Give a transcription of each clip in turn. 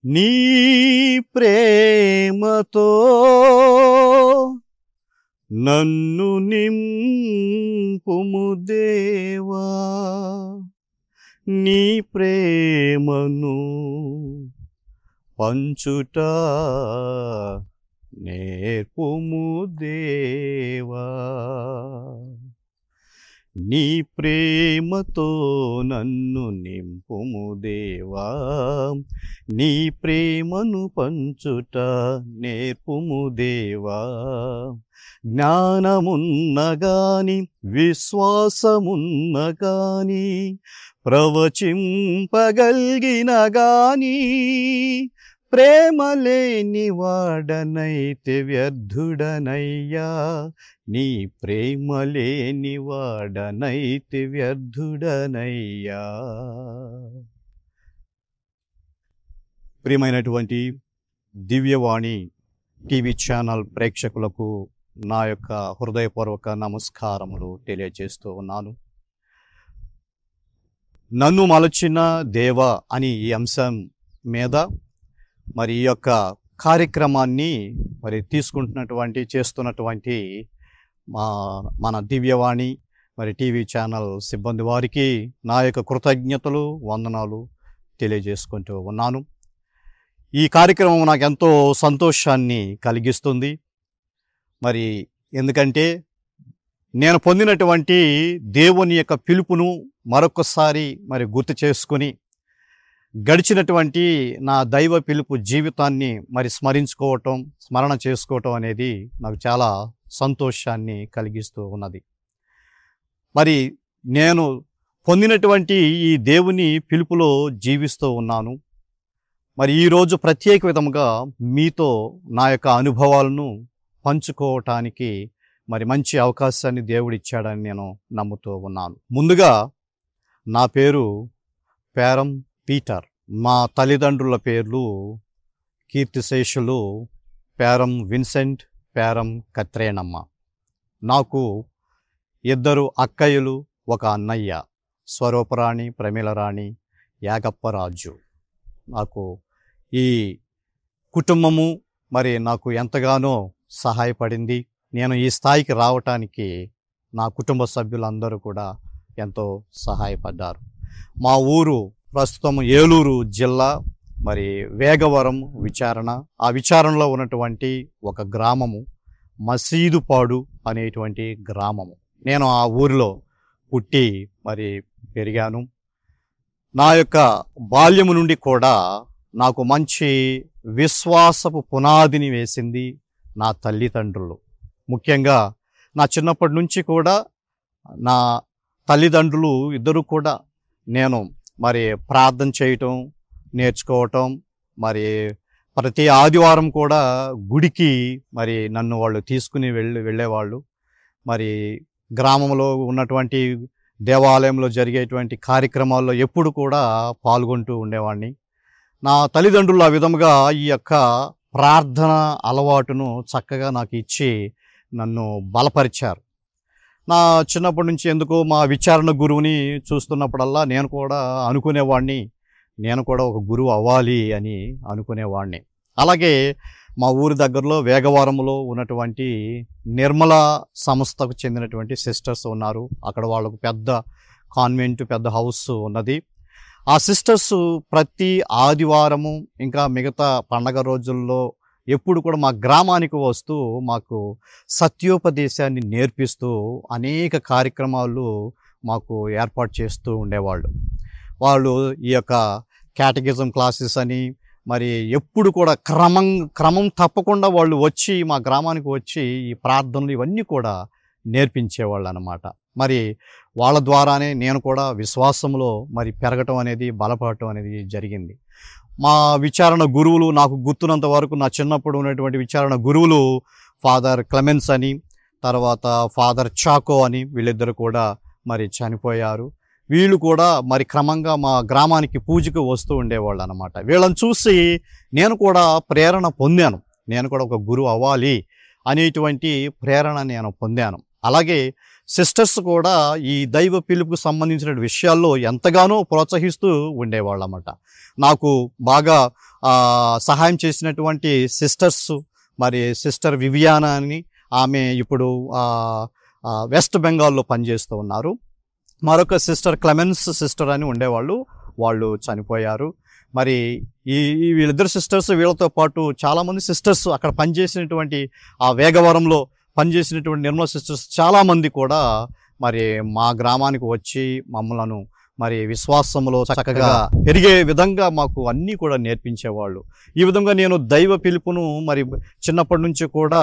నీ ప్రేమతో నన్ను నింపుము దేవా, నీ ప్రేమను పంచుట నేర్పుము దేవా, నీ ప్రేమతో నన్ను నింపుము దేవా, నీ ప్రేమను పంచుట నేర్పుము దేవా. జ్ఞానమున్నగాని విశ్వాసమున్నగాని ప్రవచింపగలిగిన గాని ప్రేమ లేని వాడనైతే వ్యర్థుడనయ్యా, నీ ప్రేమ లేని వాడనైతే వ్యర్థుడనయ్యా. ప్రియమైనటువంటి దివ్యవాణి టీవీ ఛానల్ ప్రేక్షకులకు నా యొక్క హృదయపూర్వక నమస్కారములు తెలియజేస్తూ ఉన్నాను. నన్ను మలచిన దేవ అని ఈ అంశం మీద మరి ఈ యొక్క కార్యక్రమాన్ని మరి చేస్తున్నటువంటి మన దివ్యవాణి మరి టీవీ ఛానల్ సిబ్బంది వారికి నా యొక్క కృతజ్ఞతలు వందనాలు తెలియజేసుకుంటూ ఉన్నాను. ఈ కార్యక్రమం నాకు ఎంతో సంతోషాన్ని కలిగిస్తుంది. మరి ఎందుకంటే నేను పొందినటువంటి దేవుని యొక్క పిలుపును మరొకసారి మరి గుర్తు చేసుకుని గడిచినటువంటి నా దైవ పిలుపు జీవితాన్ని మరి స్మరణ చేసుకోవటం అనేది నాకు చాలా సంతోషాన్ని కలిగిస్తూ ఉన్నది. మరి నేను పొందినటువంటి ఈ దేవుని పిలుపులో జీవిస్తూ ఉన్నాను. మరి ఈరోజు ప్రత్యేక విధంగా మీతో నా యొక్క అనుభవాలను పంచుకోవటానికి మరి మంచి అవకాశాన్ని దేవుడు ఇచ్చాడని నేను నమ్ముతూ ఉన్నాను. ముందుగా నా పేరు పేరం పీటర్. మా తల్లిదండ్రుల పేర్లు కీర్తిశేషులు పేరం విన్సెంట్, పేరం కత్రేనమ్మ. నాకు 2 అక్కయ్యలు, 1 అన్నయ్య, స్వరూపరాణి, ప్రమీలరాణి, యాగప్పరాజు. నాకు ఈ కుటుంబము మరి నాకు ఎంతగానో సహాయపడింది. నేను ఈ స్థాయికి రావటానికి నా కుటుంబ సభ్యులందరూ కూడా ఎంతో సహాయపడ్డారు. మా ఊరు ప్రస్తుతం ఏలూరు జిల్లా మరి వేగవరం విచారణ. ఆ విచారణలో ఉన్నటువంటి ఒక గ్రామము మసీదుపాడు అనేటువంటి గ్రామము. నేను ఆ ఊరిలో పుట్టి మరి పెరిగాను. నా యొక్క బాల్యము నుండి కూడా నాకు మంచి విశ్వాసపు పునాదిని వేసింది నా తల్లిదండ్రులు. ముఖ్యంగా నా చిన్నప్పటి నుంచి కూడా నా తల్లిదండ్రులు ఇద్దరు కూడా నేను మరి ప్రార్థన చేయటం నేర్చుకోవటం, మరి ప్రతి ఆదివారం కూడా గుడికి మరి నన్ను వాళ్ళు తీసుకుని వెళ్ళేవాళ్ళు. మరి గ్రామంలో ఉన్నటువంటి దేవాలయంలో జరిగేటువంటి కార్యక్రమాల్లో ఎప్పుడు కూడా పాల్గొంటూ ఉండేవాడిని. నా తల్లిదండ్రులు ఆ విధముగా ఈ యొక్క ప్రార్థన అలవాటును చక్కగా నాకు ఇచ్చి నన్ను బలపరిచారు. నా చిన్నప్పటి నుంచి ఎందుకో మా విచారణ గురువుని చూస్తున్నప్పుడల్లా నేను కూడా అనుకునేవాడిని, నేను కూడా ఒక గురువు అవ్వాలి అని అనుకునేవాడిని. అలాగే మా ఊరి దగ్గరలో వేగవరంలో ఉన్నటువంటి నిర్మల సంస్థకు చెందినటువంటి సిస్టర్స్ ఉన్నారు. అక్కడ వాళ్ళకు పెద్ద కాన్వెంట్, పెద్ద హౌస్ ఉన్నది. ఆ సిస్టర్స్ ప్రతి ఆదివారము ఇంకా మిగతా పండగ రోజుల్లో ఎప్పుడు కూడా మా గ్రామానికి వస్తూ మాకు సత్యోపదేశాన్ని నేర్పిస్తూ అనేక కార్యక్రమాలు మాకు ఏర్పాటు చేస్తూ ఉండేవాళ్ళు. వాళ్ళు ఈ యొక్క కేటగిజం క్లాసెస్ అని మరి ఎప్పుడు కూడా క్రమం తప్పకుండా వాళ్ళు వచ్చి మా గ్రామానికి వచ్చి ఈ ప్రార్థనలు ఇవన్నీ కూడా నేర్పించేవాళ్ళు అన్నమాట. మరి వాళ్ళ ద్వారానే నేను కూడా విశ్వాసంలో మరి పెరగటం అనేది, బలపడటం అనేది జరిగింది. మా విచారణ గురువులు నాకు గుర్తున్నంత వరకు నా చిన్నప్పుడు ఉన్నటువంటి విచారణ గురువులు ఫాదర్ క్లెమెన్స్ అని, తర్వాత ఫాదర్ చాకో అని, వీళ్ళిద్దరు కూడా మరి చనిపోయారు. వీళ్ళు కూడా మరి క్రమంగా మా గ్రామానికి పూజకు వస్తూ ఉండేవాళ్ళు అన్నమాట. వీళ్ళని చూసి నేను కూడా ప్రేరణ పొందాను. నేను కూడా ఒక గురువు అవ్వాలి అనేటువంటి ప్రేరణ నేను పొందాను. అలాగే సిస్టర్స్ కూడా ఈ దైవ పిలుపుకు సంబంధించిన విషయాల్లో ఎంతగానో ప్రోత్సహిస్తూ ఉండేవాళ్ళు అన్నమాట. నాకు బాగా సహాయం చేసినటువంటి సిస్టర్స్, మరి సిస్టర్ వివియానా అని, ఆమె ఇప్పుడు వెస్ట్ బెంగాల్లో పనిచేస్తూ ఉన్నారు. మరొక సిస్టర్ క్లెమెన్స్ సిస్టర్ అని ఉండేవాళ్ళు, వాళ్ళు చనిపోయారు. మరి ఈ వీళ్ళిద్దరు సిస్టర్స్, వీళ్ళతో పాటు చాలామంది సిస్టర్స్ అక్కడ పనిచేసినటువంటి ఆ వేగవరంలో పనిచేసినటువంటి నిర్మల సిస్టర్స్ చాలామంది కూడా మరి మా గ్రామానికి వచ్చి మమ్మలను మరి విశ్వాసంలో చక్కగా పెరిగే విధంగా మాకు అన్నీ కూడా నేర్పించేవాళ్ళు. ఈ విధంగా నేను దైవ పిలుపును మరి చిన్నప్పటి నుంచి కూడా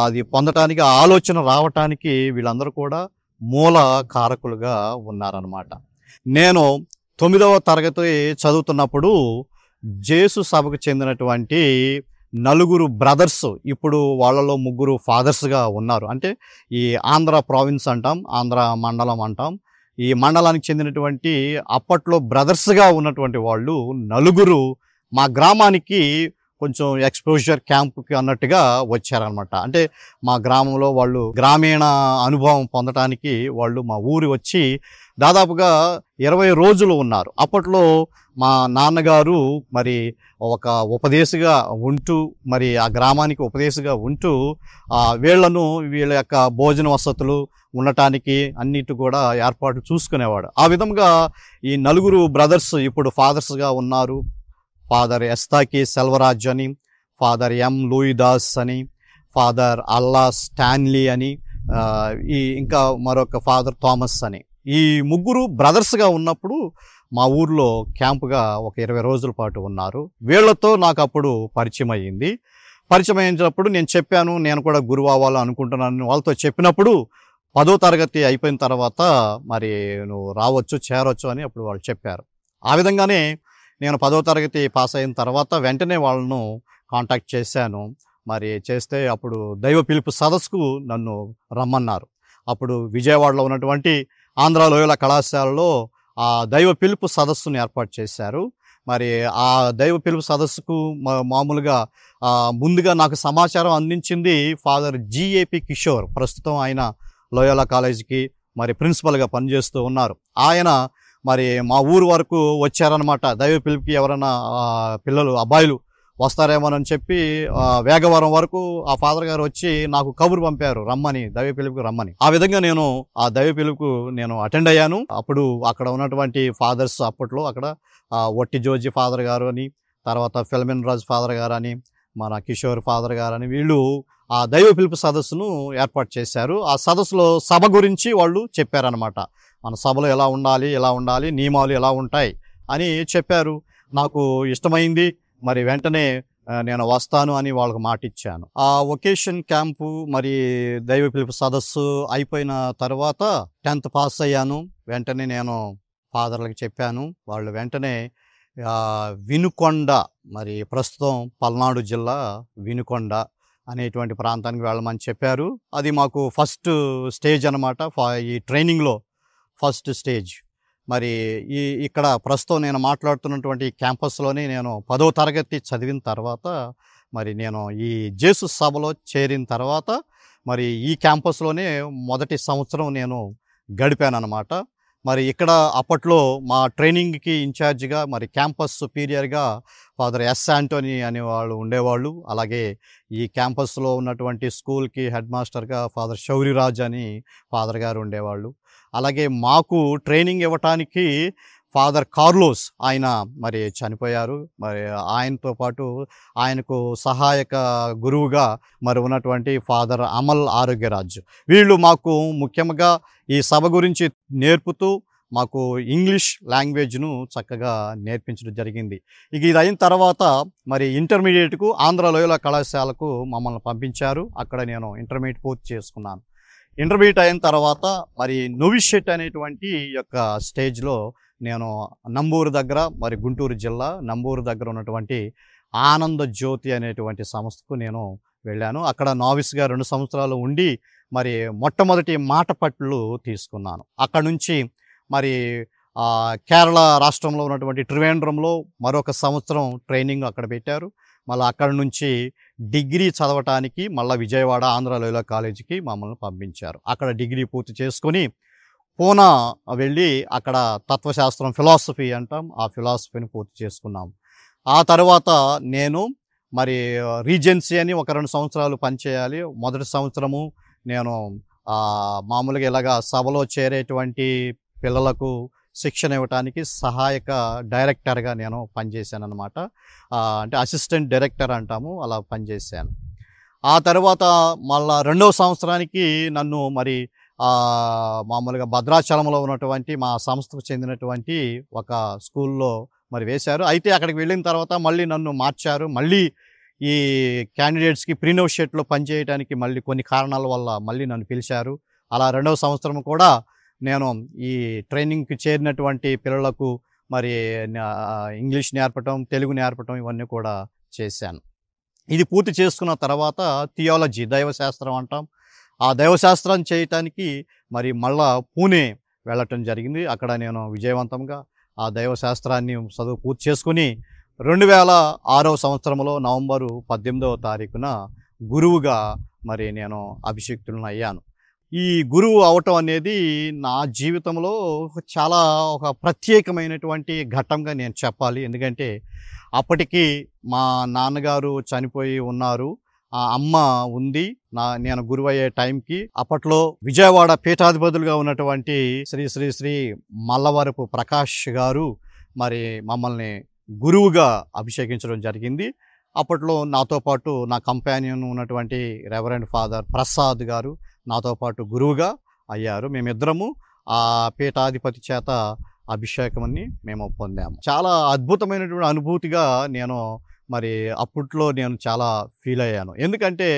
అది పొందటానికి, ఆలోచన రావటానికి వీళ్ళందరూ కూడా మూల కారకులుగా ఉన్నారనమాట. నేను 9వ తరగతి చదువుతున్నప్పుడు జేసు సభకు చెందినటువంటి 4 బ్రదర్స్, ఇప్పుడు వాళ్ళలో 3 ఫాదర్స్గా ఉన్నారు. అంటే ఈ ఆంధ్ర ప్రావిన్స్ అంటాం, ఆంధ్ర మండలం అంటాం. ఈ మండలానికి చెందినటువంటి అప్పట్లో బ్రదర్స్గా ఉన్నటువంటి వాళ్ళు 4 మా గ్రామానికి కొంచెం ఎక్స్పోజర్ క్యాంప్కి అన్నట్టుగా వచ్చారనమాట. అంటే మా గ్రామంలో వాళ్ళు గ్రామీణ అనుభవం పొందటానికి వాళ్ళు మా ఊరి వచ్చి దాదాపుగా 20 రోజులు ఉన్నారు. అప్పట్లో మా నాన్నగారు మరి ఒక ఉపదేశిగా ఉంటూ, మరి ఆ గ్రామానికి ఉపదేశిగా ఉంటూ వీళ్ళ యొక్క భోజన వసతులు ఉండటానికి అన్నిటి కూడా ఏర్పాటు చూసుకునేవాడు. ఆ విధంగా ఈ 4 బ్రదర్స్ ఇప్పుడు ఫాదర్స్గా ఉన్నారు. ఫాదర్ ఎస్తాకి సెల్వరాజ్ అని, ఫాదర్ ఎం లూయిదాస్ అని, ఫాదర్ అల్లా స్టాన్లీ అని, ఇంకా మరొక ఫాదర్ థామస్ అని. ఈ 3 బ్రదర్స్గా ఉన్నప్పుడు మా ఊర్లో క్యాంపుగా ఒక 20 రోజుల పాటు ఉన్నారు. వీళ్లతో నాకు అప్పుడు పరిచయం అయ్యింది. పరిచయం అయినప్పుడు నేను చెప్పాను, నేను కూడా గురువు అవ్వాలని అనుకుంటున్నాను. వాళ్ళతో చెప్పినప్పుడు 10వ తరగతి అయిపోయిన తర్వాత మరి నువ్వు రావచ్చు, చేరవచ్చు అని అప్పుడు వాళ్ళు చెప్పారు. ఆ విధంగానే నేను 10వ తరగతి పాస్ అయిన తర్వాత వెంటనే వాళ్ళను కాంటాక్ట్ చేశాను. మరి చేస్తే అప్పుడు దైవ పిలుపు సదస్సుకు నన్ను రమ్మన్నారు. అప్పుడు విజయవాడలో ఉన్నటువంటి ఆంధ్ర లోయల కళాశాలలో ఆ దైవ పిలుపు సదస్సును ఏర్పాటు చేశారు. మరి ఆ దైవ పిలుపు సదస్సుకు మామూలుగా ముందుగా నాకు సమాచారం అందించింది ఫాదర్ జిఏపి కిషోర్. ప్రస్తుతం ఆయన లోయల కాలేజీకి మరి ప్రిన్సిపల్గా పనిచేస్తూ ఉన్నారు. ఆయన మరి మా ఊరు వరకు వచ్చారనమాట. దైవ పిలుపుకి ఎవరైనా పిల్లలు, అబ్బాయిలు వస్తారేమోనని చెప్పి వేగవరం వరకు ఆ ఫాదర్ గారు వచ్చి నాకు కబురు పంపారు, రమ్మని, దైవ పిలుపుకి రమ్మని. ఆ విధంగా నేను ఆ దైవ పిలుపుకు నేను అటెండ్ అయ్యాను. అప్పుడు అక్కడ ఉన్నటువంటి ఫాదర్స్, అప్పట్లో అక్కడ ఒట్టి జోజి ఫాదర్ గారు అని, తర్వాత ఫిలమిన్ రాజ్ ఫాదర్ గారు అని, మన కిషోర్ ఫాదర్ గారు అని, వీళ్ళు ఆ దైవ పిలుపు సదస్సును ఏర్పాటు చేశారు. ఆ సదస్సులో సభ గురించి వాళ్ళు చెప్పారనమాట. మన సభలో ఎలా ఉండాలి, నియమాలు ఎలా ఉంటాయి అని చెప్పారు. నాకు ఇష్టమైంది. మరి వెంటనే నేను వస్తాను అని వాళ్ళకు మాట ఇచ్చాను. ఆ వొకేషన్ క్యాంపు మరి దైవ పిలుపు సదస్సు అయిపోయిన తర్వాత 10th పాస్ అయ్యాను. వెంటనే నేను ఫాదర్లకు చెప్పాను. వాళ్ళు వెంటనే వినుకొండ, మరి ప్రస్తుతం పల్నాడు జిల్లా వినుకొండ అనేటువంటి ప్రాంతానికి వెళ్ళమని చెప్పారు. అది మాకు ఫస్ట్ స్టేజ్ అనమాట. ఈ ట్రైనింగ్లో ఫస్ట్ స్టేజ్. మరి ఇక్కడ ప్రస్తుతం నేను మాట్లాడుతున్నటువంటి క్యాంపస్లోనే నేను 10వ తరగతి చదివిన తర్వాత మరి నేను ఈ జేసు సభలో చేరిన తర్వాత మరి ఈ క్యాంపస్లోనే మొదటి సంవత్సరం నేను గడిపానన్నమాట. మరి ఇక్కడ అప్పట్లో మా ట్రైనింగ్కి ఇన్ఛార్జిగా మరి క్యాంపస్ సుపీరియర్గా ఫాదర్ ఎస్ యాంటోనీ అనేవాళ్ళు ఉండేవాళ్ళు. అలాగే ఈ క్యాంపస్లో ఉన్నటువంటి స్కూల్కి హెడ్ మాస్టర్గా ఫాదర్ శౌరిరాజ్ అని ఫాదర్ గారు ఉండేవాళ్ళు. అలాగే మాకు ట్రైనింగ్ ఇవ్వటానికి ఫాదర్ కార్లోస్, ఆయన మరి చనిపోయారు. మరి ఆయనతో పాటు ఆయనకు సహాయక గురువుగా మరి ఉన్నటువంటి ఫాదర్ అమల్ ఆరోగ్యరాజ్, వీళ్ళు మాకు ముఖ్యంగా ఈ సభ గురించి నేర్పుతూ మాకు ఇంగ్లీష్ లాంగ్వేజ్ను చక్కగా నేర్పించడం జరిగింది. ఇక ఇది అయిన తర్వాత మరి ఇంటర్మీడియట్కు ఆంధ్ర లోయల కళాశాలకు మమ్మల్ని పంపించారు. అక్కడ నేను ఇంటర్మీడియట్ పూర్తి చేసుకున్నాను. ఇంటర్మీడియట్ అయిన తర్వాత మరి నోవిషియేట్ అనేటువంటి యొక్క స్టేజ్లో నేను నంబూరు దగ్గర, మరి గుంటూరు జిల్లా నంబూరు దగ్గర ఉన్నటువంటి ఆనంద జ్యోతి అనేటువంటి సంస్థకు నేను వెళ్ళాను. అక్కడ నావిస్గా 2 సంవత్సరాలు ఉండి మరి మొట్టమొదటి మాట పట్లు తీసుకున్నాను. అక్కడ నుంచి మరి కేరళ రాష్ట్రంలో ఉన్నటువంటి త్రివేంద్రంలో మరొక సంవత్సరం ట్రైనింగ్ అక్కడ పెట్టారు. మళ్ళీ అక్కడ నుంచి డిగ్రీ చదవటానికి మళ్ళీ విజయవాడ ఆంధ్ర లయోలా కాలేజీకి మమ్మల్ని పంపించారు. అక్కడ డిగ్రీ పూర్తి చేసుకొని పూనా వెళ్ళి అక్కడ తత్వశాస్త్రం ఫిలాసఫీ అంటాం, ఆ ఫిలాసఫీని పూర్తి చేసుకున్నాం. ఆ తర్వాత నేను మరి రీజెన్సీ అని ఒక 2 సంవత్సరాలు పనిచేయాలి. మొదటి సంవత్సరము నేను మామూలుగా ఇలాగా సభలో చేరేటువంటి పిల్లలకు శిక్షణ ఇవ్వటానికి సహాయక డైరెక్టర్గా నేను పనిచేశాను అనమాట. అంటే అసిస్టెంట్ డైరెక్టర్ అంటాము, అలా పనిచేశాను. ఆ తర్వాత మళ్ళా 2వ సంవత్సరానికి నన్ను మరి మామూలుగా భద్రాచలంలో ఉన్నటువంటి మా సంస్థకు చెందినటువంటి ఒక స్కూల్లో మరి వేశారు. అయితే అక్కడికి వెళ్ళిన తర్వాత మళ్ళీ నన్ను మార్చారు. మళ్ళీ ఈ క్యాండిడేట్స్కి ప్రీనోషియేట్లో పనిచేయడానికి మళ్ళీ కొన్ని కారణాల వల్ల మళ్ళీ నన్ను పిలిచారు. అలా 2వ సంవత్సరం కూడా నేను ఈ ట్రైనింగ్కి చేరినటువంటి పిల్లలకు మరి ఇంగ్లీష్ నేర్పటం, తెలుగు నేర్పటం ఇవన్నీ కూడా చేశాను. ఇది పూర్తి చేసుకున్న తర్వాత థియాలజీ, దైవశాస్త్రం అంటాం, ఆ దైవశాస్త్రం చేయటానికి మరి మళ్ళా పూణే వెళ్ళటం జరిగింది. అక్కడ నేను విజయవంతంగా ఆ దైవశాస్త్రాన్ని చదువు పూర్తి చేసుకుని 2006వ సంవత్సరంలో నవంబరు 18వ తారీఖున గురువుగా మరి నేను అభిషిక్తులను అయ్యాను. ఈ గురువు అవటం అనేది నా జీవితంలో చాలా ఒక ప్రత్యేకమైనటువంటి ఘట్టంగా నేను చెప్పాలి. ఎందుకంటే అప్పటికి మా నాన్నగారు చనిపోయి ఉన్నారు, ఆ అమ్మ ఉంది. నేను గురువయ్యే టైంకి అప్పట్లో విజయవాడ పీఠాధిపతులుగా ఉన్నటువంటి శ్రీ శ్రీ శ్రీ మల్లవరపు ప్రకాష్ గారు మరి మమ్మల్ని గురువుగా అభిషేకించడం జరిగింది. అప్పట్లో నాతో పాటు నా కంపానియన్ ఉన్నటువంటి రెవరెండ్ ఫాదర్ ప్రసాద్ గారు నాతో పాటు గురువుగా అయ్యారు. మేమిద్దరము ఆ పీఠాధిపతి చేత అభిషేకమని మేము పొందాము. చాలా అద్భుతమైనటువంటి అనుభూతిగా నేను మరి అప్పట్లో నేను చాలా ఫీల్ అయ్యాను. ఎందుకంటే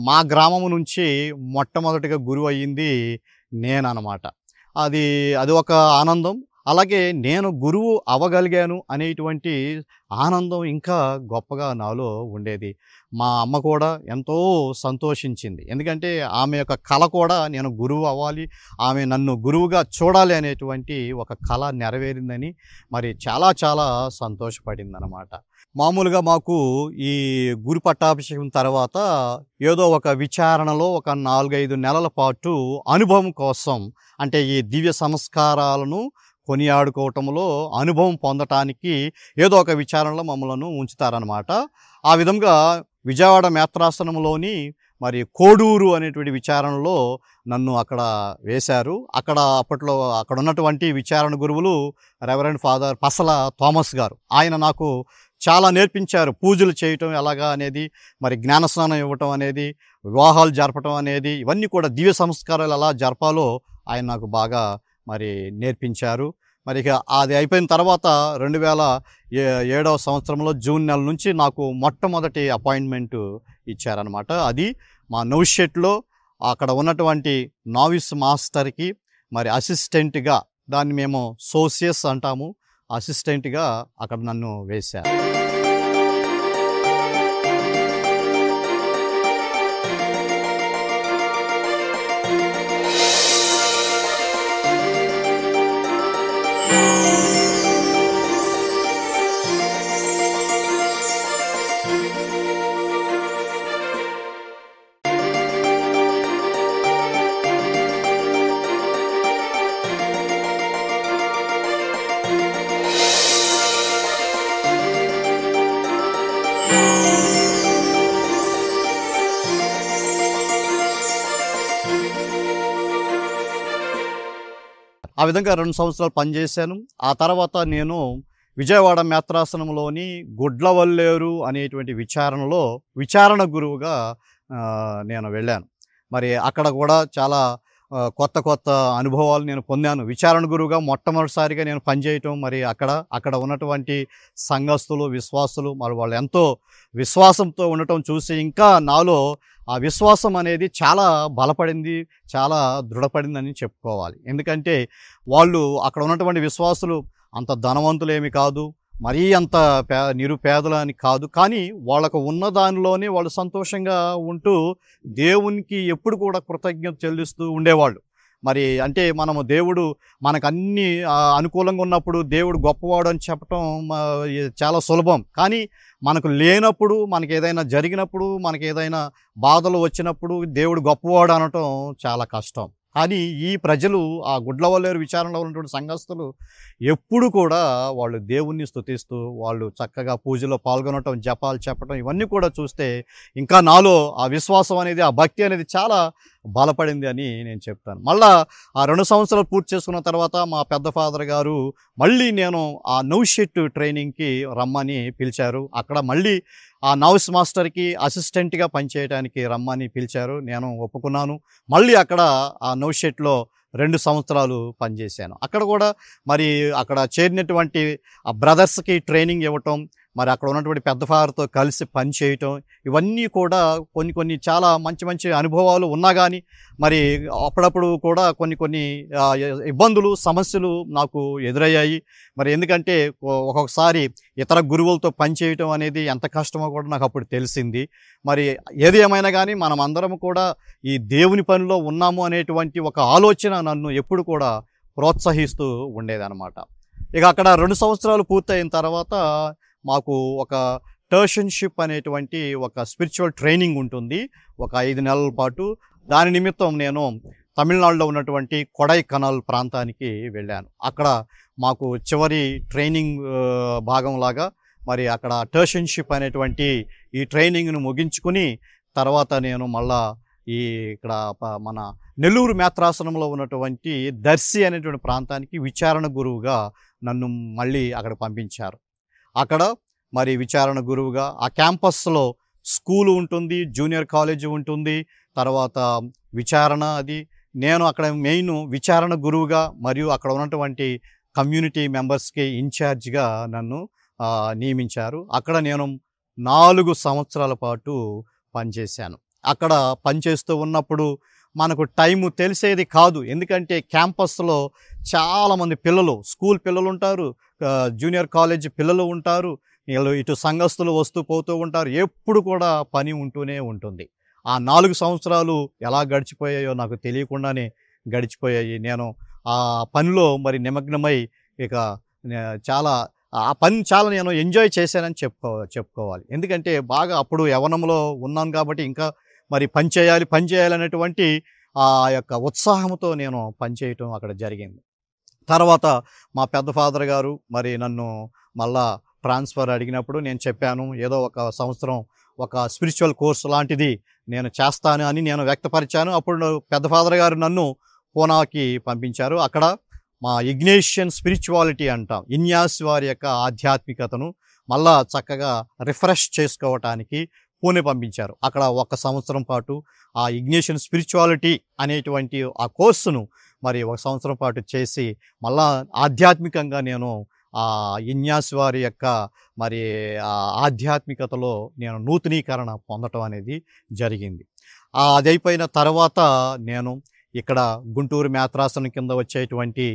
మా గ్రామం నుంచి మొట్టమొదటిగా గురువు అయ్యింది నేనన్నమాట. అది ఒక ఆనందం. అలాగే నేను గురువు అవ్వగలిగాను అనేటువంటి ఆనందం ఇంకా గొప్పగా నాలో ఉండేది. మా అమ్మ కూడా ఎంతో సంతోషించింది. ఎందుకంటే ఆమె యొక్క కల కూడా నేను గురువు అవ్వాలి, ఆమె నన్ను గురువుగా చూడాలి అనేటువంటి ఒక కల నెరవేరిందని మరి చాలా చాలా సంతోషపడిందనమాట. మామూలుగా మాకు ఈ గురు పట్టాభిషేకం తర్వాత ఏదో ఒక విచారణలో ఒక 4-5 నెలల పాటు అనుభవం కోసం, అంటే ఈ దివ్య సంస్కారాలను కొనియాడుకోవటంలో అనుభవం పొందటానికి ఏదో ఒక విచారణలో మమ్మల్ని ఉంచుతారనమాట. ఆ విధంగా విజయవాడ మేత్రాసనంలోని మరి కోడూరు అనేటువంటి విచారణలో నన్ను అక్కడ వేశారు. అప్పట్లో అక్కడ ఉన్నటువంటి విచారణ గురువులు రెవరెండ్ ఫాదర్ పసల థామస్ గారు. ఆయన నాకు చాలా నేర్పించారు. పూజలు చేయటం ఎలాగా అనేది, మరి జ్ఞానస్నానం ఇవ్వటం అనేది, వివాహాలు జరపటం అనేది, ఇవన్నీ కూడా దివ్య సంస్కారాలు ఎలా జరపాలో ఆయన నాకు బాగా మరి నేర్పించారు. మరి ఇక అది అయిపోయిన తర్వాత 2007వ సంవత్సరంలో జూన్ నెల నుంచి నాకు మొట్టమొదటి అపాయింట్మెంట్ ఇచ్చారనమాట. అది మా నౌషెట్లో అక్కడ ఉన్నటువంటి నావిస్ మాస్టర్కి మరి అసిస్టెంట్గా, దాన్ని మేము సోసియస్ అంటాము, అసిస్టెంట్గా అక్కడ నన్ను వేశారు. ఆ విధంగా 2 సంవత్సరాలు పనిచేశాను. ఆ తర్వాత నేను విజయవాడ మేత్రాసనంలోని గుడ్లవల్లేరు అనేటువంటి విచారణ గురువుగా నేను వెళ్ళాను. మరి అక్కడ కూడా చాలా కొత్త అనుభవాలు నేను పొందాను. విచారణ గురువుగా మొట్టమొదటిసారిగా నేను పనిచేయటం, మరి అక్కడ ఉన్నటువంటి సంఘస్థులు, విశ్వాసులు మరి వాళ్ళు ఎంతో విశ్వాసంతో ఉండటం చూసి ఇంకా నాలో ఆ విశ్వాసం అనేది చాలా బలపడింది, చాలా దృఢపడిందని చెప్పుకోవాలి. ఎందుకంటే వాళ్ళు అక్కడ ఉన్నటువంటి విశ్వాసులు అంత ధనవంతులేమి కాదు, మరీ అంత నిరుపేదలు అని కాదు, కానీ వాళ్ళకు ఉన్న దానిలోనే వాళ్ళు సంతోషంగా ఉంటూ దేవునికి ఎప్పుడు కూడా కృతజ్ఞత చెల్లిస్తూ ఉండేవాళ్ళు. మరి అంటే మనము దేవుడు మనకన్నీ అనుకూలంగా ఉన్నప్పుడు దేవుడు గొప్పవాడు అని చెప్పటం చాలా సులభం. కానీ మనకు లేనప్పుడు, మనకేదైనా జరిగినప్పుడు, మనకేదైనా బాధలు వచ్చినప్పుడు దేవుడు గొప్పవాడు అనటం చాలా కష్టం. కానీ ఈ ప్రజలు, ఆ గుడ్లవల్లేరు విచారణలో ఉన్నటువంటి సంఘస్థులు ఎప్పుడు కూడా వాళ్ళు దేవుణ్ణి స్తుతిస్తూ, వాళ్ళు చక్కగా పూజలో పాల్గొనటం, జపాలు చెప్పటం, ఇవన్నీ కూడా చూస్తే ఇంకా నాలో ఆ విశ్వాసం అనేది, ఆ భక్తి అనేది చాలా బలపడింది అని నేను చెప్తాను. మళ్ళా ఆ 2 సంవత్సరాలు పూర్తి చేసుకున్న తర్వాత మా పెద్ద ఫాదర్ గారు మళ్ళీ నేను ఆ నౌషెట్ ట్రైనింగ్కి రమ్మని పిలిచారు. అక్కడ మళ్ళీ ఆ నౌస్ మాస్టర్కి అసిస్టెంట్గా పనిచేయడానికి రమ్మని పిలిచారు. నేను ఒప్పుకున్నాను. మళ్ళీ అక్కడ ఆ నౌషెట్లో 2 సంవత్సరాలు పనిచేశాను. అక్కడ కూడా మరి అక్కడ చేరినటువంటి ఆ బ్రదర్స్కి ట్రైనింగ్ ఇవ్వటం, మరి అక్కడ ఉన్నటువంటి పెద్ద ఫాదర్తో కలిసి పని చేయటం, ఇవన్నీ కూడా కొన్ని చాలా మంచి అనుభవాలు ఉన్నా కానీ మరి అప్పుడప్పుడు కూడా కొన్ని ఇబ్బందులు, సమస్యలు నాకు ఎదురయ్యాయి. మరి ఎందుకంటే ఒక్కొక్కసారి ఇతర గురువులతో పనిచేయటం అనేది ఎంత కష్టమో కూడా నాకు అప్పుడు తెలిసింది. మరి ఏది ఏమైనా కానీ మనం అందరం కూడా ఈ దేవుని పనిలో ఉన్నాము అనేటువంటి ఒక ఆలోచన నన్ను ఎప్పుడు కూడా ప్రోత్సహిస్తూ ఉండేదన్నమాట. ఇక అక్కడ 2 సంవత్సరాలు పూర్తయిన తర్వాత మాకు ఒక టర్షన్షిప్ అనేటువంటి ఒక స్పిరిచువల్ ట్రైనింగ్ ఉంటుంది, ఒక 5 నెలల పాటు. దాని నిమిత్తం నేను తమిళనాడులో ఉన్నటువంటి కొడైకనాల్ ప్రాంతానికి వెళ్ళాను. అక్కడ మాకు చివరి ట్రైనింగ్ భాగంలాగా మరి అక్కడ టర్షన్షిప్ అనేటువంటి ఈ ట్రైనింగ్ను ముగించుకుని తర్వాత నేను మళ్ళా ఇక్కడ మన నెల్లూరు మేత్రాసనంలో ఉన్నటువంటి దర్శి అనేటువంటి ప్రాంతానికి విచారణ గురువుగా నన్ను మళ్ళీ అక్కడ పంపించారు. అక్కడ మరి విచారణ గురువుగా ఆ క్యాంపస్లో స్కూలు ఉంటుంది, జూనియర్ కాలేజీ ఉంటుంది, తర్వాత విచారణ అది. నేను అక్కడ మెయిన్ విచారణ గురువుగా మరియు అక్కడ ఉన్నటువంటి కమ్యూనిటీ మెంబర్స్కి ఇన్ఛార్జిగా నన్ను నియమించారు. అక్కడ నేను 4 సంవత్సరాల పాటు పనిచేశాను. అక్కడ పనిచేస్తూ ఉన్నప్పుడు మనకు టైము తెలిసేది కాదు. ఎందుకంటే క్యాంపస్లో చాలామంది పిల్లలు, స్కూల్ పిల్లలు ఉంటారు, జూనియర్ కాలేజ్ పిల్లలు ఉంటారు, వీళ్ళు ఇటు సంఘస్థులు వస్తూ పోతూ ఉంటారు. ఎప్పుడు కూడా పని ఉంటూనే ఉంటుంది. ఆ 4 సంవత్సరాలు ఎలా గడిచిపోయాయో నాకు తెలియకుండానే గడిచిపోయాయి. నేను ఆ పనిలో మరి నిమగ్నమై ఇక ఆ పని చాలా నేను ఎంజాయ్ చేశానని చెప్పుకోవాలి. ఎందుకంటే బాగా అప్పుడు యవ్వనంలో ఉన్నాను కాబట్టి ఇంకా మరి పని చేయాలనేటువంటి ఆ యొక్క ఉత్సాహంతో నేను పనిచేయటం అక్కడ జరిగింది. తర్వాత మా పెద్ద ఫాదర్ గారు మరి నన్ను మళ్ళా ట్రాన్స్ఫర్ అడిగినప్పుడు నేను చెప్పాను, ఏదో ఒక సంవత్సరం ఒక స్పిరిచువల్ కోర్స్ లాంటిది నేను చేస్తాను అని నేను వ్యక్తపరిచాను. అప్పుడు పెద్ద ఫాదర్ గారు నన్ను పూనాకి పంపించారు. అక్కడ మా ఇగ్నేషియన్ స్పిరిచువాలిటీ అంటాం, ఇన్యాస్ వారి యొక్క ఆధ్యాత్మికతను మళ్ళా చక్కగా రిఫ్రెష్ చేసుకోవటానికి పూణే పంపించారు. అక్కడ 1 సంవత్సరం పాటు ఆ ఇగ్నేషియన్ స్పిరిచువాలిటీ అనేటువంటి ఆ కోర్సును మరి 1 సంవత్సరం పాటు చేసి మళ్ళా ఆధ్యాత్మికంగా నేను ఆ ఇన్యాస్ వారి యొక్క మరి ఆ ఆధ్యాత్మికతలో నేను నూతనీకరణ పొందటం అనేది జరిగింది. అది అయిపోయిన తర్వాత నేను ఇక్కడ గుంటూరు మేత్రాసనం కింద వచ్చేటువంటి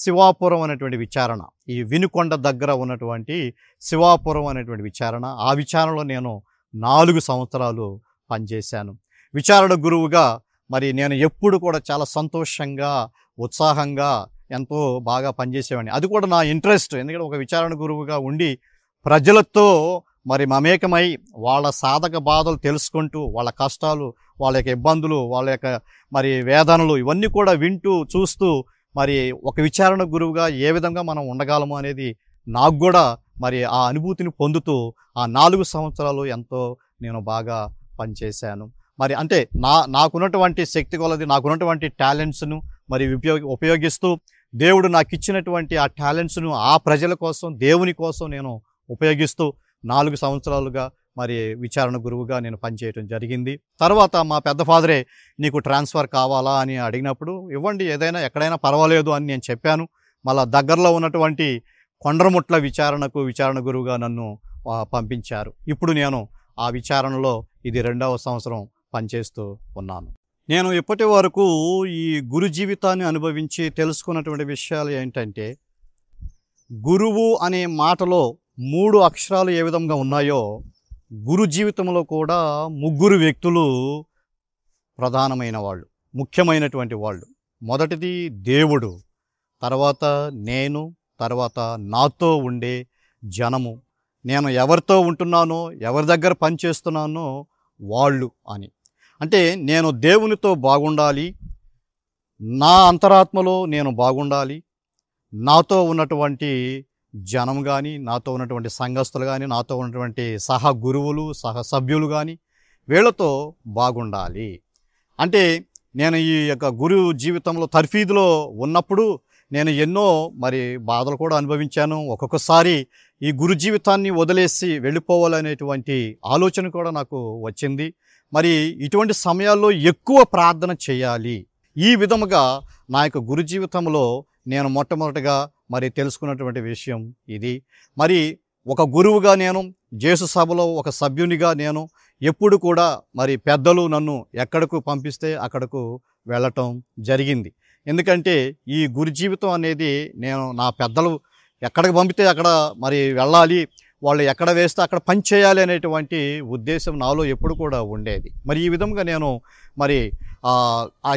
శివాపురం అనేటువంటి విచారణ, ఈ వినుకొండ దగ్గర ఉన్నటువంటి శివాపురం అనేటువంటి విచారణ, ఆ విచారణలో నేను 4 సంవత్సరాలు పనిచేశాను. విచారణ గురువుగా మరి నేను ఎప్పుడు కూడా చాలా సంతోషంగా, ఉత్సాహంగా, ఎంతో బాగా పనిచేసేవాడిని. అది కూడా నా ఇంట్రెస్ట్. ఎందుకంటే ఒక విచారణ గురువుగా ఉండి ప్రజలతో మరి మమేకమై వాళ్ళ సాధక బాధలు తెలుసుకుంటూ, వాళ్ళ కష్టాలు, వాళ్ళ యొక్క ఇబ్బందులు, వాళ్ళ యొక్క మరి వేదనలు ఇవన్నీ కూడా వింటూ చూస్తూ మరి ఒక విచారణ గురువుగా ఏ విధంగా మనం ఉండగలము అనేది నాకు కూడా మరి ఆ అనుభూతిని పొందుతూ ఆ 4 సంవత్సరాలు ఎంతో నేను బాగా పనిచేశాను. మరి అంటే నాకున్నటువంటి శక్తి కొలది, నాకున్నటువంటి టాలెంట్స్ను మరి ఉపయోగిస్తూ దేవుడు నాకు ఇచ్చినటువంటి ఆ టాలెంట్స్ను ఆ ప్రజల కోసం, దేవుని కోసం నేను ఉపయోగిస్తూ 4 సంవత్సరాలుగా మరి విచారణ గురువుగా నేను పనిచేయటం జరిగింది. తర్వాత మా పెద్ద ఫాదరే నీకు ట్రాన్స్ఫర్ కావాలా అని అడిగినప్పుడు ఇవ్వండి, ఏదైనా ఎక్కడైనా పర్వాలేదు అని నేను చెప్పాను. మళ్ళా దగ్గరలో ఉన్నటువంటి కొండ్రముట్ల విచారణ గురువుగా నన్ను పంపించారు. ఇప్పుడు నేను ఆ విచారణలో ఇది 2వ సంవత్సరం పనిచేస్తూ ఉన్నాను. నేను ఇప్పటి వరకు ఈ గురు జీవితాన్ని అనుభవించి తెలుసుకున్నటువంటి విషయాలు ఏంటంటే, గురువు అనే మాటలో 3 అక్షరాలు ఏ విధంగా ఉన్నాయో గురు జీవితంలో కూడా 3 వ్యక్తులు ప్రధానమైన వాళ్ళు, ముఖ్యమైనటువంటి వాళ్ళు. మొదటిది దేవుడు, తర్వాత నేను, తర్వాత నాతో ఉండే జనము, నేను ఎవరితో ఉంటున్నానో, ఎవరి దగ్గర పనిచేస్తున్నానో వాళ్ళు అని. అంటే నేను దేవునితో బాగుండాలి, నా అంతరాత్మలో నేను బాగుండాలి, నాతో ఉన్నటువంటి జనం కానీ, నాతో ఉన్నటువంటి సంఘస్థులు కానీ, నాతో ఉన్నటువంటి సహ గురువులు, సహ సభ్యులు కానీ వీళ్ళతో బాగుండాలి. అంటే నేను ఈ యొక్క గురు జీవితంలో తర్ఫీదులో ఉన్నప్పుడు నేను ఎన్నో మరి బాధలు కూడా అనుభవించాను. ఒక్కొక్కసారి ఈ గురు జీవితాన్ని వదిలేసి వెళ్ళిపోవాలనేటువంటి ఆలోచన కూడా నాకు వచ్చింది. మరి ఇటువంటి సమయాల్లో ఎక్కువ ప్రార్థన చేయాలి. ఈ విధముగా నా యొక్క గురు జీవితంలో నేను మొట్టమొదటిగా మరి తెలుసుకున్నటువంటి విషయం ఇది. మరి ఒక గురువుగా నేను, జేసు సభలో ఒక సభ్యునిగా నేను ఎప్పుడు కూడా మరి పెద్దలు నన్ను ఎక్కడకు పంపిస్తే అక్కడకు వెళ్ళటం జరిగింది. ఎందుకంటే ఈ గురు జీవితం అనేది నేను నా పెద్దలు ఎక్కడికి పంపితే అక్కడ మరి వెళ్ళాలి, వాళ్ళు ఎక్కడ వేస్తే అక్కడ పని చేయాలి అనేటువంటి ఉద్దేశం నాలో ఎప్పుడు కూడా ఉండేది. మరి ఈ విధంగా నేను మరి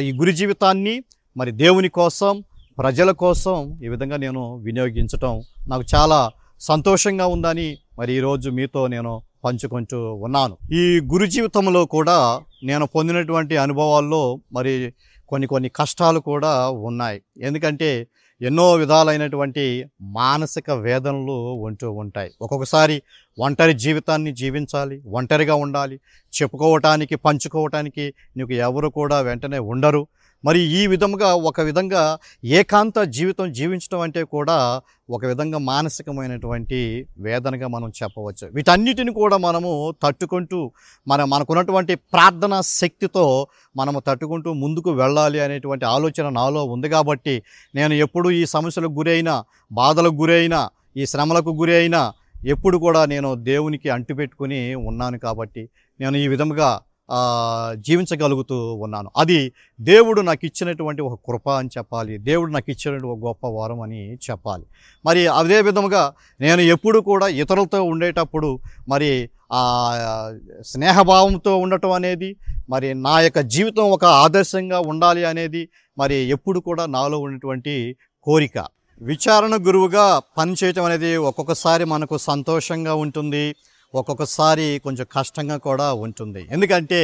ఈ గురు జీవితాన్ని మరి దేవుని కోసం, ప్రజల కోసం ఈ విధంగా నేను వినియోగించటం నాకు చాలా సంతోషంగా ఉందని మరి ఈరోజు మీతో నేను పంచుకుంటూ ఉన్నాను. ఈ గురు జీవితంలో కూడా నేను పొందినటువంటి అనుభవాల్లో మరి కొన్ని కష్టాలు కూడా ఉన్నాయి. ఎందుకంటే ఎన్నో విధాలైనటువంటి మానసిక వేదనలు ఉంటూ ఉంటాయి. ఒక్కొక్కసారి ఒంటరి జీవితాన్ని జీవించాలి, ఒంటరిగా ఉండాలి, చెప్పుకోవటానికి, పంచుకోవటానికి నీకు ఎవరు కూడా వెంటనే ఉండరు. మరి ఈ విధముగా ఒక విధంగా ఏకాంత జీవితం జీవించడం అంటే కూడా ఒక విధంగా మానసికమైనటువంటి వేదనగా మనం చెప్పవచ్చు. వీటన్నిటిని కూడా మనము తట్టుకుంటూ మనకున్నటువంటి ప్రార్థనా శక్తితో మనము తట్టుకుంటూ ముందుకు వెళ్ళాలి అనేటువంటి ఆలోచన నాలో ఉంది. కాబట్టి నేను ఎప్పుడు ఈ సమస్యలకు గురైనా, బాధలకు గురైనా, ఈ శ్రమలకు గురి అయినా ఎప్పుడు కూడా నేను దేవునికి అంటుపెట్టుకుని ఉన్నాను. కాబట్టి నేను ఈ విధముగా జీవించగలుగుతూ ఉన్నాను. అది దేవుడు నాకు ఇచ్చినటువంటి ఒక కృప అని చెప్పాలి. దేవుడు నాకు ఇచ్చినటువంటి ఒక గొప్ప వరం అని చెప్పాలి. మరి అదే విధముగా నేను ఎప్పుడు కూడా ఇతరులతో ఉండేటప్పుడు మరి స్నేహభావంతో ఉండటం అనేది, మరి నా యొక్క జీవితం ఒక ఆదర్శంగా ఉండాలి అనేది మరి ఎప్పుడు కూడా నాలో ఉన్నటువంటి కోరిక. విచారణ గురువుగా పనిచేయటం అనేది ఒక్కొక్కసారి మనకు సంతోషంగా ఉంటుంది, ఒక్కొక్కసారి కొంచెం కష్టంగా కూడా ఉంటుంది. ఎందుకంటే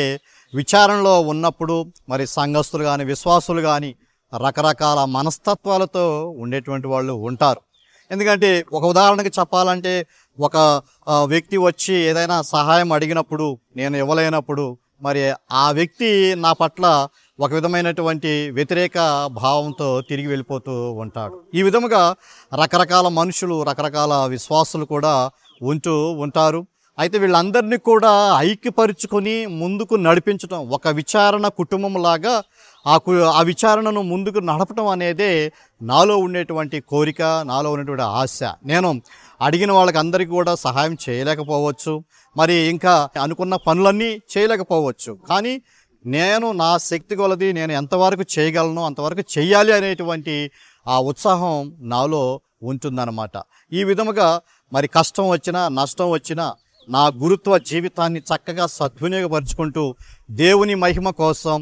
విచారణలో ఉన్నప్పుడు మరి సంఘస్థులు కానీ, విశ్వాసులు కానీ రకరకాల మనస్తత్వాలతో ఉండేటువంటి వాళ్ళు ఉంటారు. ఎందుకంటే ఒక ఉదాహరణకి చెప్పాలంటే, ఒక వ్యక్తి వచ్చి ఏదైనా సహాయం అడిగినప్పుడు నేను ఇవ్వలేనప్పుడు మరి ఆ వ్యక్తి నా పట్ల ఒక విధమైనటువంటి వ్యతిరేక భావంతో తిరిగి వెళ్ళిపోతూ ఉంటాడు. ఈ విధముగా రకరకాల మనుషులు, రకరకాల విశ్వాసులు కూడా ఉంటూ ఉంటారు. అయితే వీళ్ళందరినీ కూడా ఐక్యపరుచుకొని ముందుకు నడిపించడం, ఒక విచారణ కుటుంబంలాగా ఆ విచారణను ముందుకు నడపడం అనేదే నాలో ఉండేటువంటి కోరిక, నాలో ఉన్నటువంటి ఆశ. నేను అడిగిన వాళ్ళకి అందరికీ కూడా సహాయం చేయలేకపోవచ్చు, మరి ఇంకా అనుకున్న పనులన్నీ చేయలేకపోవచ్చు. కానీ నేను నా శక్తి కొలది నేను ఎంతవరకు చేయగలను అంతవరకు చెయ్యాలి అనేటువంటి ఆ ఉత్సాహం నాలో ఉంటుందన్నమాట. ఈ విధముగా మరి కష్టం వచ్చినా, నష్టం వచ్చినా నా గురుత్వ జీవితాన్ని చక్కగా సద్వినియోగపరుచుకుంటూ దేవుని మహిమ కోసం,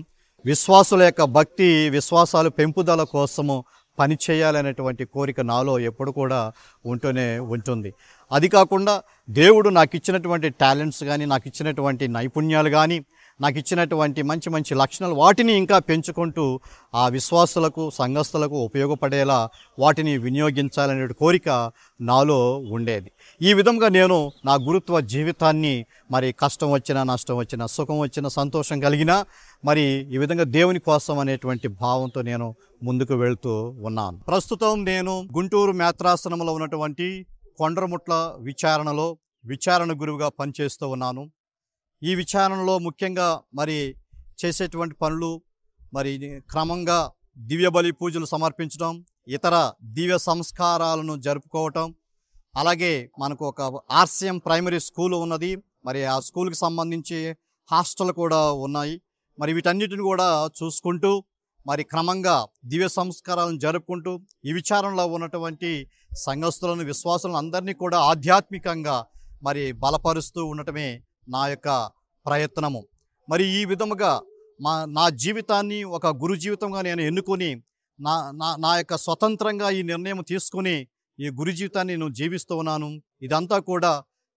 విశ్వాసుల యొక్క భక్తి విశ్వాసాలు పెంపుదల కోసము పని చేయాలనేటువంటి కోరిక నాలో ఎప్పుడు కూడా ఉంటూనే ఉంటుంది. అది కాకుండా దేవుడు నాకు ఇచ్చినటువంటి టాలెంట్స్ కానీ, నాకు ఇచ్చినటువంటి నైపుణ్యాలు కానీ, నాకు ఇచ్చినటువంటి మంచి మంచి లక్షణాలు వాటిని ఇంకా పెంచుకుంటూ ఆ విశ్వాసులకు, సంఘస్థులకు ఉపయోగపడేలా వాటిని వినియోగించాలనే కోరిక నాలో ఉండేది. ఈ విధంగా నేను నా గురుత్వ జీవితాన్ని మరి కష్టం వచ్చినా, నష్టం వచ్చినా, సుఖం వచ్చినా, సంతోషం కలిగినా మరి ఈ విధంగా దేవుని కోసం అనేటువంటి భావంతో నేను ముందుకు వెళ్తూ ఉన్నాను. ప్రస్తుతం నేను గుంటూరు మేత్రాసనంలో ఉన్నటువంటి కొండ్రముట్ల విచారణలో విచారణ గురువుగా పనిచేస్తూ ఉన్నాను. ఈ విచారణలో ముఖ్యంగా మరి చేసేటువంటి పనులు మరి క్రమంగా దివ్య బలి పూజలు సమర్పించడం, ఇతర దివ్య సంస్కారాలను జరుపుకోవటం, అలాగే మనకు ఒక ఆర్సిఎం ప్రైమరీ స్కూల్ ఉన్నది, మరి ఆ స్కూల్కి సంబంధించి హాస్టల్ కూడా ఉన్నాయి. మరి వీటన్నిటిని కూడా చూసుకుంటూ మరి క్రమంగా దివ్య సంస్కారాలను జరుపుకుంటూ ఈ విచారణలో ఉన్నటువంటి సంఘస్థులను, విశ్వాసులను అందరినీ కూడా ఆధ్యాత్మికంగా మరి బలపరుస్తూ ఉండటమే నా యొక్క ప్రయత్నము. మరి ఈ విధముగా నా జీవితాన్ని ఒక గురు జీవితంగా నేను ఎన్నుకొని నా నా నా యొక్క స్వతంత్రంగా ఈ నిర్ణయం తీసుకుని ఈ గురు జీవితాన్ని నేను జీవిస్తూ ఉన్నాను. ఇదంతా కూడా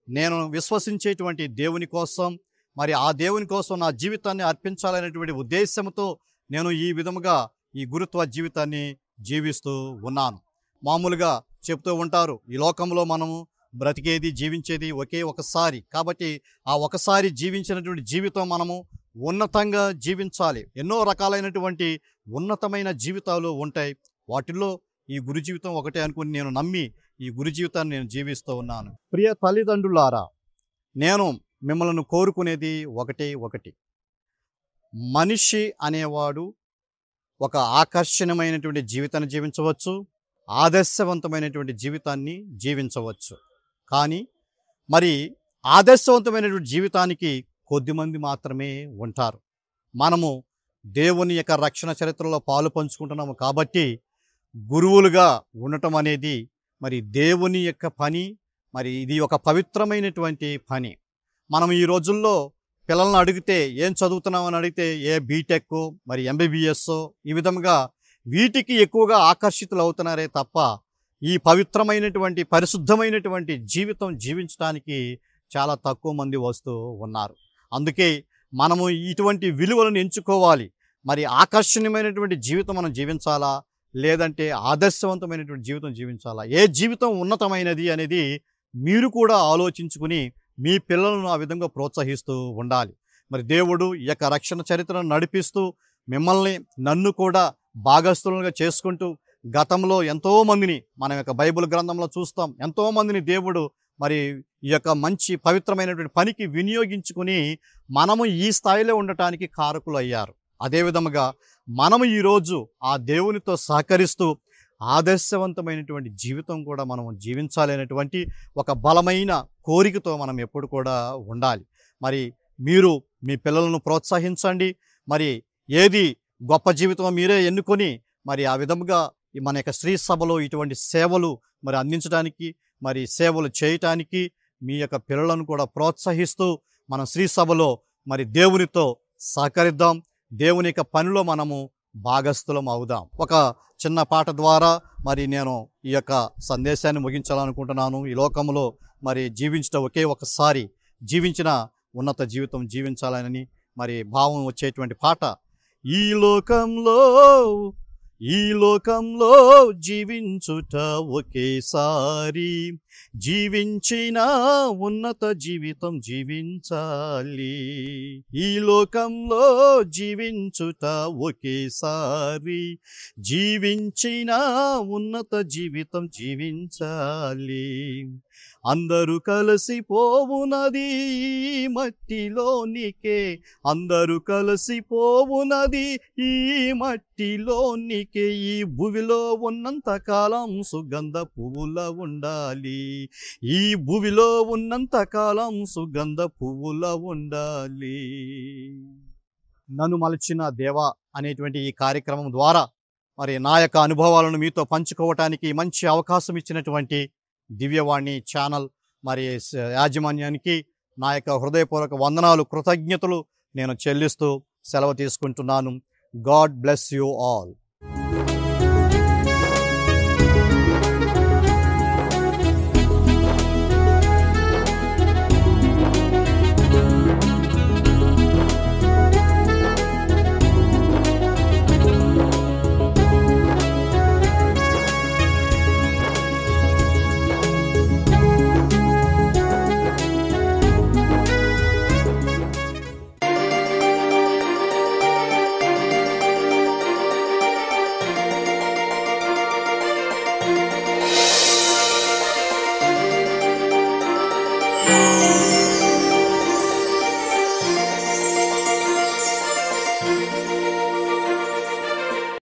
నేను విశ్వసించేటువంటి దేవుని కోసం, మరి ఆ దేవుని కోసం నా జీవితాన్ని అర్పించాలనేటువంటి ఉద్దేశంతో నేను ఈ విధముగా ఈ గురుత్వ జీవితాన్ని జీవిస్తూ ఉన్నాను. మామూలుగా చెప్తూ ఉంటారు, ఈ లోకంలో మనము బ్రతికేది జీవించేది ఒకే ఒకసారి. కాబట్టి ఆ ఒకసారి జీవించినటువంటి జీవితం మనము ఉన్నతంగా జీవించాలి. ఎన్నో రకాలైనటువంటి ఉన్నతమైన జీవితాలు ఉంటాయి. వాటిల్లో ఈ గురు జీవితం ఒకటే అనుకుని నేను నమ్మి ఈ గురు జీవితాన్ని నేను జీవిస్తూ ఉన్నాను. ప్రియ తల్లిదండ్రులారా, నేను మిమ్మల్ని కోరుకునేది ఒకటి. మనిషి అనేవాడు ఒక ఆకర్షణీయమైనటువంటి జీవితాన్ని జీవించవచ్చు, ఆదర్శవంతమైనటువంటి జీవితాన్ని జీవించవచ్చు. కానీ మరి ఆదర్శవంతమైనటువంటి జీవితానికి కొద్దిమంది మాత్రమే ఉంటారు. మనము దేవుని యొక్క రక్షణ చరిత్రలో పాలు పంచుకుంటున్నాము కాబట్టి గురువులుగా ఉండటం అనేది మరి దేవుని యొక్క పని. మరి ఇది ఒక పవిత్రమైనటువంటి పని. మనం ఈ రోజుల్లో పిల్లలను అడిగితే ఏం చదువుతున్నామని అడిగితే బీటెక్, మరి ఎంబీబీఎస్, ఈ విధంగా వీటికి ఎక్కువగా ఆకర్షితులు అవుతున్నారే తప్ప ఈ పవిత్రమైనటువంటి పరిశుద్ధమైనటువంటి జీవితం జీవించడానికి చాలా తక్కువ మంది వస్తూ ఉన్నారు. అందుకే మనము ఇటువంటి విలువలను ఎంచుకోవాలి. మరి ఆకర్షణీయమైనటువంటి జీవితం మనం జీవించాలా, లేదంటే ఆదర్శవంతమైనటువంటి జీవితం జీవించాలా, ఏ జీవితం ఉన్నతమైనది అనేది మీరు కూడా ఆలోచించుకుని మీ పిల్లలను ఆ విధంగా ప్రోత్సహిస్తూ ఉండాలి. మరి దేవుడు ఈ యొక్క రక్షణ చరిత్రను నడిపిస్తూ మిమ్మల్ని నన్ను కూడా భాగస్థులుగా చేసుకుంటూ గతంలో ఎంతోమందిని మన యొక్క బైబిల్ గ్రంథంలో చూస్తాం, ఎంతోమందిని దేవుడు మరి ఈ యొక్క మంచి పవిత్రమైనటువంటి పనికి వినియోగించుకుని మనము ఈ స్థాయిలో ఉండటానికి కారకులు అయ్యారు. అదేవిధముగా మనము ఈరోజు ఆ దేవునితో సహకరిస్తూ ఆదర్శవంతమైనటువంటి జీవితం కూడా మనం జీవించాలి అనేటువంటి ఒక బలమైన కోరికతో మనం ఎప్పుడు కూడా ఉండాలి. మరి మీరు మీ పిల్లలను ప్రోత్సహించండి. మరి ఏది గొప్ప జీవితం మీరే ఎన్నుకొని మరి ఆ విధముగా మన యొక్క శ్రీ సభలో ఇటువంటి సేవలు మరి అందించడానికి, మరి సేవలు చేయటానికి మీ యొక్క పిల్లలను కూడా ప్రోత్సహిస్తూ మనం శ్రీ సభలో మరి దేవునితో సహకరిద్దాం. దేవుని యొక్క పనిలో మనము భాగస్థులం అవుదాం. ఒక చిన్న పాట ద్వారా మరి నేను ఈ యొక్క సందేశాన్ని ముగించాలనుకుంటున్నాను. ఈ లోకంలో మరి జీవించడం ఒకే ఒకసారి, జీవించిన ఉన్నత జీవితం జీవించాలని మరి భావం వచ్చేటువంటి పాట. ఈ లోకంలో జీవించుట ఒకేసారి, జీవించిన ఉన్నత జీవితం జీవించాలి. ఈ లోకంలో జీవించుట ఒకేసారి, జీవించిన ఉన్నత జీవితం జీవించాలి. అందరూ కలిసిపోవునది ఈ మట్టిలోనికే, అందరూ కలిసిపోవునది ఈ మట్టిలోనికే, ఈ భూమిలో ఉన్నంత కాలం సుగంధ పువ్వుల ఉండాలి, ఈ భూమిలో ఉన్నంత కాలం సుగంధ పువ్వుల ఉండాలి. నన్ను మలచిన దేవా అనేటువంటి ఈ కార్యక్రమం ద్వారా మరి నా యొక్క అనుభవాలను మీతో పంచుకోవటానికి మంచి అవకాశం ఇచ్చినటువంటి దివ్యవాణి ఛానల్ మరి యాజమాన్యానికి నా యొక్క హృదయపూర్వక వందనాలు, కృతజ్ఞతలు నేను చెల్లిస్తూ సెలవు తీసుకుంటున్నాను. God bless you all.